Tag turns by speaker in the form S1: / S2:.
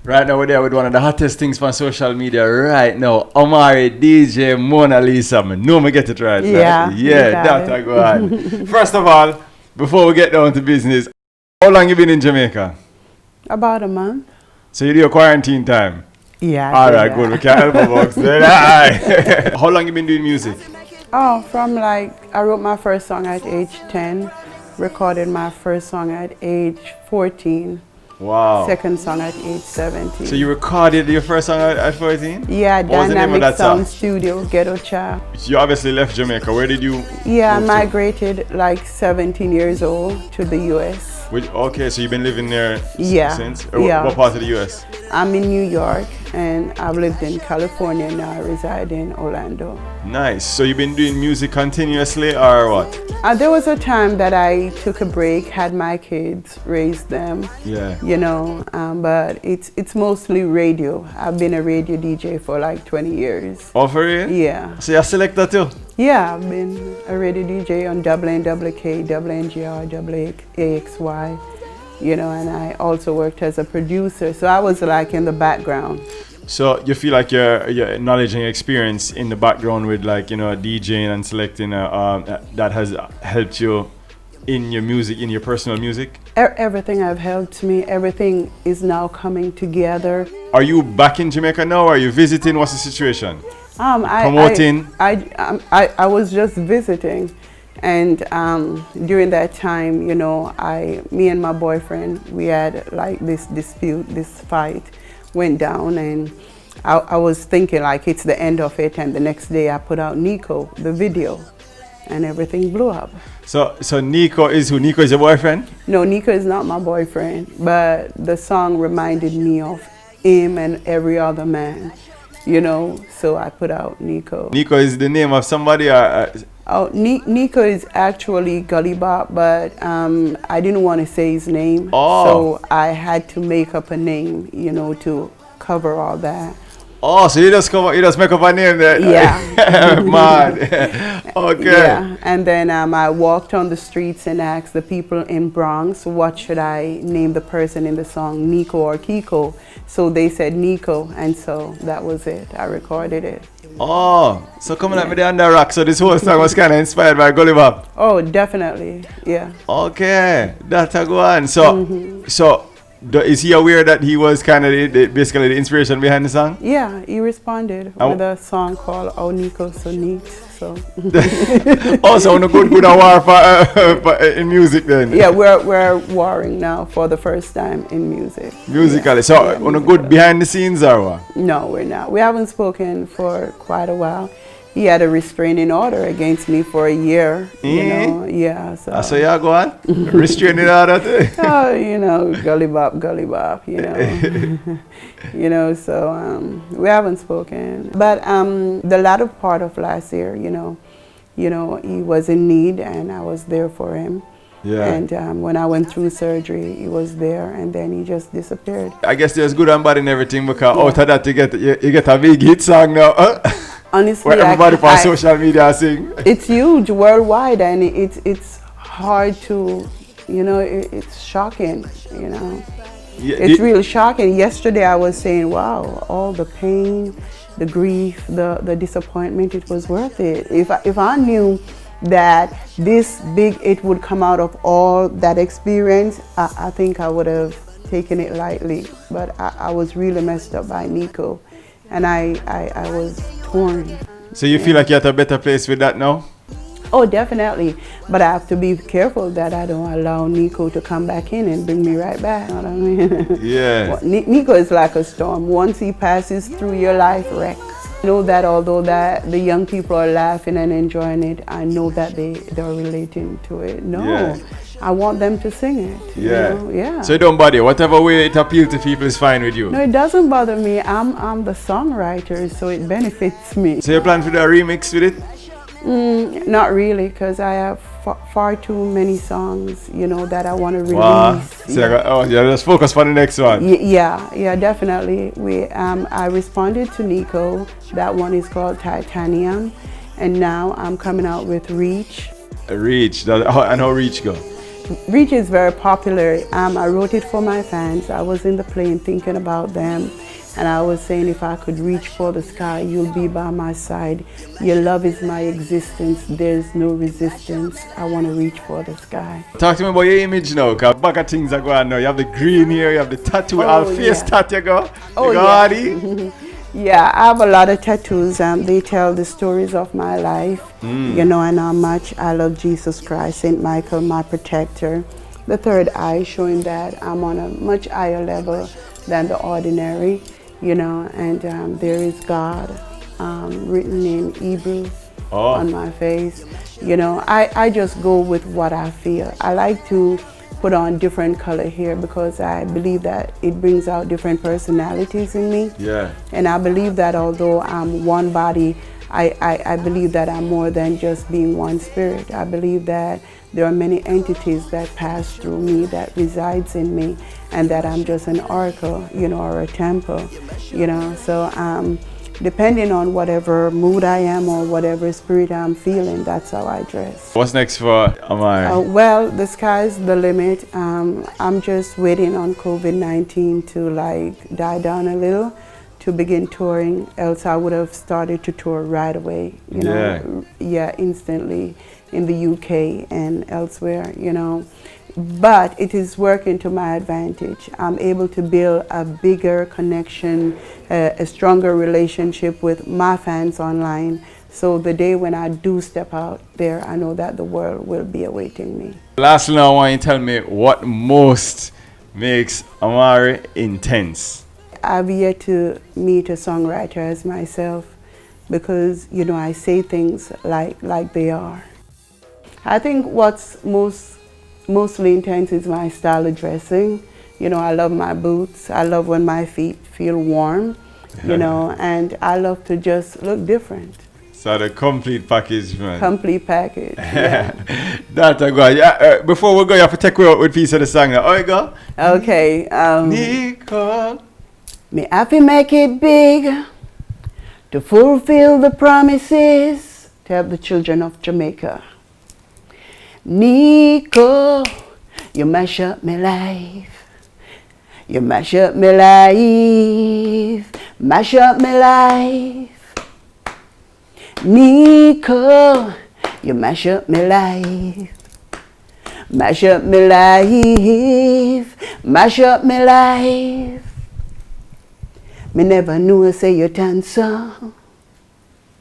S1: Right now we're there with one of the hottest things on social media right now. Omari DJ Mona Lisa. I know me get it right.
S2: Yeah.
S1: Right? Yeah, that I go on. First of all, before we get down to business, how long you been in Jamaica?
S2: About a month.
S1: So you do your quarantine time?
S2: Yeah.
S1: Alright, good. We can't help about that. How long you been doing music?
S2: Oh, from I wrote my first song at age 10, recorded my first song at age 14.
S1: Wow.
S2: Second song at age 17.
S1: So you recorded your first song at 14?
S2: Yeah,
S1: What was the name of
S2: Dynamic
S1: that
S2: Sound
S1: song?
S2: Studio, Ghetto Cha.
S1: You obviously left Jamaica. Where did you
S2: Yeah, I
S1: move to?
S2: migrated 17 years old to the US.
S1: Okay, so you've been living there
S2: Yeah,
S1: since?
S2: yeah.
S1: What part of the US?
S2: I'm in New York and I've lived in California, now I reside in Orlando.
S1: Nice. So you've been doing music continuously or what?
S2: There was a time that I took a break, had my kids, raised them,
S1: Yeah.
S2: but it's mostly radio. I've been a radio DJ for 20 years.
S1: Oh, for real?
S2: Yeah.
S1: So you're a selector too?
S2: Yeah, I've been a radio DJ on WNWK, WNGR, WAXY, and I also worked as a producer. So I was in the background.
S1: So you feel like your knowledge and your experience in the background with DJing and selecting that has helped you in your music, in your personal music?
S2: Everything have helped me. Everything is now coming together.
S1: Are you back in Jamaica now? Are you visiting? What's the situation? Promoting?
S2: I was just visiting, and during that time, me and my boyfriend, we had this dispute, this fight went down, and I was thinking it's the end of it, and the next day I put out Nico, the video, and everything blew up.
S1: So Nico is who? Nico is your boyfriend?
S2: No, Nico is not my boyfriend, but the song reminded me of him and every other man, so I put out Nico.
S1: Nico is the name of somebody?
S2: Oh, Nico is actually Gully Bop, but I didn't want to say his name, so I had to make up a name, to cover all that.
S1: Oh, so you just make up a name there?
S2: Yeah.
S1: Mad. Okay.
S2: Yeah, and then I walked on the streets and asked the people in Bronx, what should I name the person in the song, Nico or Kiko? So they said Nico, and so that was it. I recorded it.
S1: Oh, so coming at me the under rock, so this whole song was kind of inspired by Gully Bop?
S2: Oh, definitely, yeah.
S1: Okay, that's a go on. So is he aware that he was kind of basically the inspiration behind the song?
S2: Yeah, he responded with a song called Oh Nico So Neat. So
S1: also on a good war for in music then.
S2: Yeah, we're warring now for the first time in music.
S1: Musically,
S2: yeah.
S1: so on a good behind the scenes or what?
S2: No, we're not. We haven't spoken for quite a while. He had a restraining order against me for a year, yeah.
S1: So yeah, go on. Restraining order too.
S2: Oh, Gully Bop, so we haven't spoken. But the latter part of last year, he was in need and I was there for him.
S1: Yeah.
S2: And when I went through surgery, he was there, and then he just disappeared.
S1: I guess there's good and bad in everything, because out of that you get a big hit song now.
S2: Honestly,
S1: where everybody on social media sing.
S2: It's huge worldwide, and it's hard to, it's shocking,
S1: Yeah,
S2: it's really shocking. Yesterday I was saying, wow, all the pain, the grief, the disappointment, it was worth it. If I knew that this big hit would come out of all that experience, I think I would have taken it lightly. But I was really messed up by Nico, and I was torn.
S1: So you feel like you're at a better place with that now?
S2: Oh, definitely. But I have to be careful that I don't allow Nico to come back in and bring me right back. You know what I mean?
S1: Yeah.
S2: Well, Nico is like a storm. Once he passes through your life, wreck. I know that although that the young people are laughing and enjoying it, I know that they're relating to it. No,
S1: yeah.
S2: I want them to sing it.
S1: Yeah.
S2: Yeah.
S1: So it don't bother you. Whatever way it appeals to people is fine with you.
S2: No, it doesn't bother me. I'm the songwriter, so it benefits me.
S1: So you plan to do a remix with it?
S2: Not really, because I have far too many songs, that I want to release.
S1: Wow. So just focus on the next one.
S2: Yeah, definitely. I responded to Nico. That one is called Titanium, and now I'm coming out with Reach.
S1: Reach. And how Reach go?
S2: Reach is very popular. I wrote it for my fans. I was in the plane thinking about them, and I was saying, if I could reach for the sky, you'll be by my side. Your love is my existence. There's no resistance. I want to reach for the sky.
S1: Talk to me about your image now, because back of things are going now. You have the green here, you have the tattoo, all face tattoo, you go.
S2: Oh,
S1: you go
S2: yeah.
S1: Hardy.
S2: Yeah, I have a lot of tattoos. They tell the stories of my life, you know, and how much I love Jesus Christ, Saint Michael, my protector. The third eye showing that I'm on a much higher level than the ordinary, you know, and there is God written in Hebrew on my face. You know, I just go with what I feel. I like to put on different color here because I believe that it brings out different personalities in me.
S1: Yeah.
S2: And I believe that although I'm one body, I believe that I'm more than just being one spirit. I believe that there are many entities that pass through me, that resides in me, and that I'm just an oracle, you know, or a temple, you know. So depending on whatever mood I am or whatever spirit I'm feeling, that's how I dress.
S1: What's next for Amari?
S2: Well, the sky's the limit. I'm just waiting on COVID-19 to like die down a little to begin touring, else I would have started to tour right away, you know, instantly in the UK and elsewhere, you know. But it is working to my advantage. I'm able to build a bigger connection, a stronger relationship with my fans online. So the day when I do step out there, I know that the world will be awaiting me.
S1: Lastly, I want you to tell me what most makes Amari intense.
S2: I've yet to meet a songwriter as myself because, you know, I say things like they are. I think what's mostly intense is my style of dressing. You know, I love my boots. I love when my feet feel warm, you know, and I love to just look different.
S1: So the complete package, man.
S2: Complete package, yeah.
S1: That I go. Yeah, before we go, you have to take me out with a piece of the song now. Oh, you go.
S2: Okay.
S1: Nicole.
S2: Me have to make it big to fulfill the promises to help the children of Jamaica. Nico, you mash up my life. You mash up my life. Mash up my life. Nico, you mash up my life. Mash up my life. Mash up my life. Me never knew I say you done so.